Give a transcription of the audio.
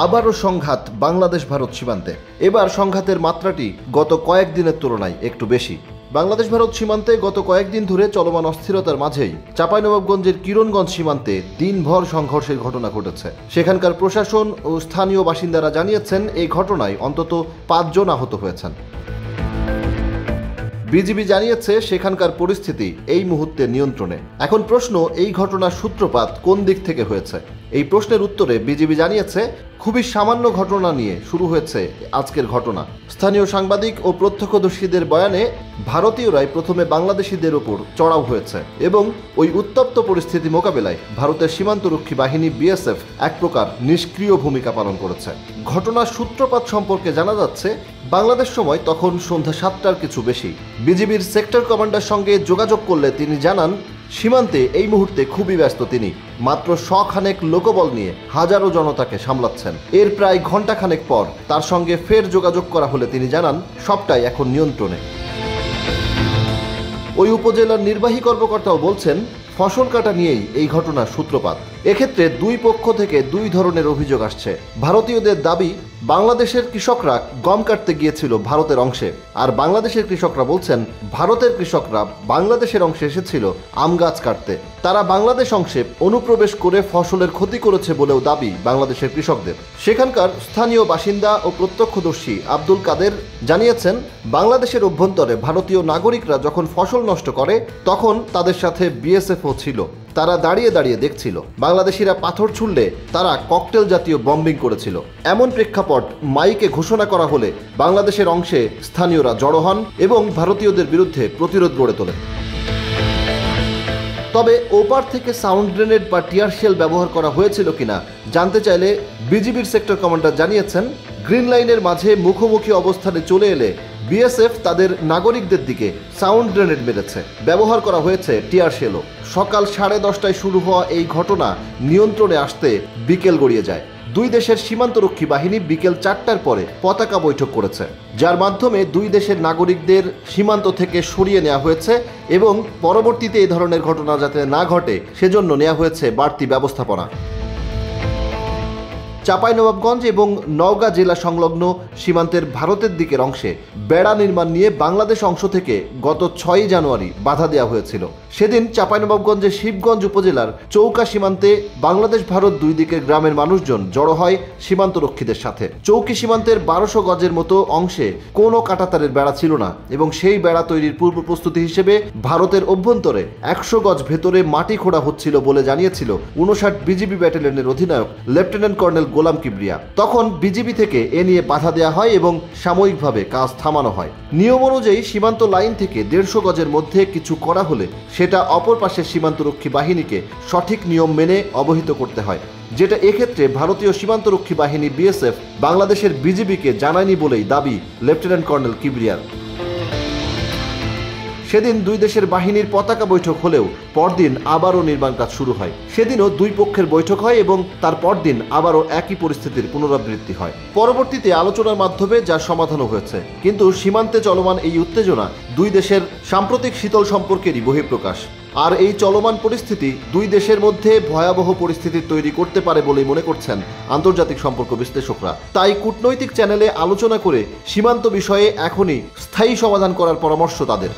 আবারও সংঘাত বাংলাদেশ ভারত সীমান্তে। এবার সংঘাতের মাত্রাটি গত কয়েকদিনের তুলনায় একটু বেশি। বাংলাদেশ ভারত সীমান্তে গত কয়েকদিন ধরে চলমান অস্থিরতার মাঝেই চাঁপাইনবাবগঞ্জের কিরণগঞ্জ সীমান্তে দিনভর সংঘর্ষের ঘটনা ঘটেছে। সেখানকার প্রশাসন ও স্থানীয় বাসিন্দারা জানিয়েছেন, এই ঘটনায় অন্তত 5 জন আহত হয়েছেন। বিজিবি জানিয়েছে সেখানকার পরিস্থিতি এই মুহূর্তে নিয়ন্ত্রণে। এখন প্রশ্ন, এই ঘটনার সূত্রপাত কোন দিক থেকে হয়েছে? এই প্রশ্নের উত্তরে বিজিবি জানিয়েছে, খুবই সামান্য ঘটনা নিয়ে শুরু হয়েছে আজকের ঘটনা। স্থানীয় সাংবাদিক ও প্রত্যক্ষদর্শীদের বয়ানে ভারতীয়রাই প্রথমে বাংলাদেশিদের ওপর চড়াও হয়েছে এবং ওই উত্তপ্ত পরিস্থিতি মোকাবেলায় ভারতের সীমান্তরক্ষী বাহিনী বিএসএফ এক প্রকার নিষ্ক্রিয় ভূমিকা পালন করেছে। ঘটনার সূত্রপাত সম্পর্কে জানা যাচ্ছে, বাংলাদেশ সময় তখন সন্ধ্যা 7টার কিছু বেশি। বিজিবির সেক্টর কমান্ডার সঙ্গে যোগাযোগ করলে তিনি জানান, সীমান্তে এই মুহূর্তে খুবই ব্যস্ত তিনি। মাত্র 100 খানেক লোকবল নিয়ে হাজারো জনতাকে সামলাচ্ছেন। এর প্রায় ঘণ্টাখানেক পর তার সঙ্গে ফের যোগাযোগ করা হলে তিনি জানান, সবটাই এখন নিয়ন্ত্রণে। ওই উপজেলার নির্বাহী কর্মকর্তাও বলছেন, ফসল কাটা নিয়েই এই ঘটনার সূত্রপাত। এক্ষেত্রে দুই পক্ষ থেকে দুই ধরনের অভিযোগ আসছে। ভারতীয়দের দাবি, বাংলাদেশের কৃষকরা গম কাটতে গিয়েছিল ভারতের অংশে, আর বাংলাদেশের কৃষকরা বলছেন ভারতের কৃষকরা বাংলাদেশের অংশে এসেছিল আম গাছ কাটতে। তারা বাংলাদেশ অংশে অনুপ্রবেশ করে ফসলের ক্ষতি করেছে বলেও দাবি বাংলাদেশের কৃষকদের। সেখানকার স্থানীয় বাসিন্দা ও প্রত্যক্ষদর্শী আব্দুল কাদের জানিয়েছেন, বাংলাদেশের অভ্যন্তরে ভারতীয় নাগরিকরা যখন ফসল নষ্ট করে তখন তাদের সাথে বিএসএফও ছিল। তারা দাঁড়িয়ে দাঁড়িয়ে দেখছিল। বাংলাদেশিরা পাথর ছুড়লে তারা ককটেল জাতীয় বম্বিং করেছিল। এমন প্রেক্ষাপট মাইকে ঘোষণা করা হলে বাংলাদেশের অংশে স্থানীয়রা জড়ো হন এবং ভারতীয়দের বিরুদ্ধে প্রতিরোধ গড়ে তোলেন। তবে ওপার থেকে সাউন্ড গ্রেনেড বা টিয়ার শেল ব্যবহার করা হয়েছিল কিনা জানতে চাইলে বিজিবির সেক্টর কমান্ডার জানিয়েছেন, গ্রিন লাইনের মাঝে মুখোমুখি অবস্থানে চলে এলে বিএসএফ তাদের নাগরিকদের দিকে সাউন্ড গ্রেনেড মেরেছে। ব্যবহার করা হয়েছে টিয়ার শেলও। সকাল 10:30টায় শুরু হওয়া এই ঘটনা নিয়ন্ত্রণে আসতে বিকেল গড়িয়ে যায়। দুই দেশের সীমান্তরক্ষী বাহিনী বিকেল 4টার পরে পতাকা বৈঠক করেছে, যার মাধ্যমে দুই দেশের নাগরিকদের সীমান্ত থেকে সরিয়ে নেওয়া হয়েছে এবং পরবর্তীতে এই ধরনের ঘটনা যাতে না ঘটে সেজন্য নেওয়া হয়েছে বাড়তি ব্যবস্থাপনা। চাঁপাইনবাবগঞ্জ এবং নওগাঁ জেলা সংলগ্ন সীমান্তের ভারতের দিকের অংশে বেড়া নির্মাণ নিয়ে বাংলাদেশ অংশ থেকে গত 6 জানুয়ারি বাধা দেওয়া হয়েছিল। সেদিন চাঁপাইনবাবগঞ্জের শিবগঞ্জ উপজেলার চৌকা সীমান্তে বাংলাদেশ ভারত দুই দিকের গ্রামের মানুষজন জড়ো হয় সীমান্তরক্ষীদের সাথে। চৌকি সীমান্তের 1200 গজের মতো অংশে কোনো কাঁটাতারের বেড়া ছিল না এবং সেই বেড়া তৈরির পূর্ব প্রস্তুতি হিসেবে ভারতের অভ্যন্তরে 100 গজ ভেতরে মাটি খোঁড়া হচ্ছিল বলে জানিয়েছিল 59 বিজিবি ব্যাটালিয়নের অধিনায়ক লেফটেন্যান্ট কর্নেল গোলাম কিবরিয়া। তখন বিজিবি থেকে এ নিয়ে বাধা দেওয়া হয় এবং সাময়িকভাবে কাজ থামানো হয়। নিয়ম অনুযায়ী সীমান্ত লাইন থেকে 150 গজের মধ্যে কিছু করা হলে সেটা অপর পাশের সীমান্তরক্ষী বাহিনীকে সঠিক নিয়ম মেনে অবহিত করতে হয়, যেটা এক্ষেত্রে ভারতীয় সীমান্তরক্ষী বাহিনী বিএসএফ বাংলাদেশের বিজিবিকে জানায়নি বলেই দাবি লেফটেন্যান্ট কর্নেল কিবরিয়ার। সেদিন দুই দেশের বাহিনীর পতাকা বৈঠক হলেও পরদিন আবারও নির্মাণ কাজ শুরু হয়। সেদিনও দুই পক্ষের বৈঠক হয় এবং তার পরদিন আবারও একই পরিস্থিতির পুনরাবৃত্তি হয়। পরবর্তীতে আলোচনার মাধ্যমে যার সমাধানও হয়েছে, কিন্তু সীমান্তে চলমান এই উত্তেজনা দুই দেশের সাম্প্রতিক শীতল সম্পর্কেরই বহিঃপ্রকাশ। আর এই চলমান পরিস্থিতি দুই দেশের মধ্যে ভয়াবহ পরিস্থিতি তৈরি করতে পারে বলেই মনে করছেন আন্তর্জাতিক সম্পর্ক বিশ্লেষকরা। তাই কূটনৈতিক চ্যানেলে আলোচনা করে সীমান্ত বিষয়ে এখনই স্থায়ী সমাধান করার পরামর্শ তাদের।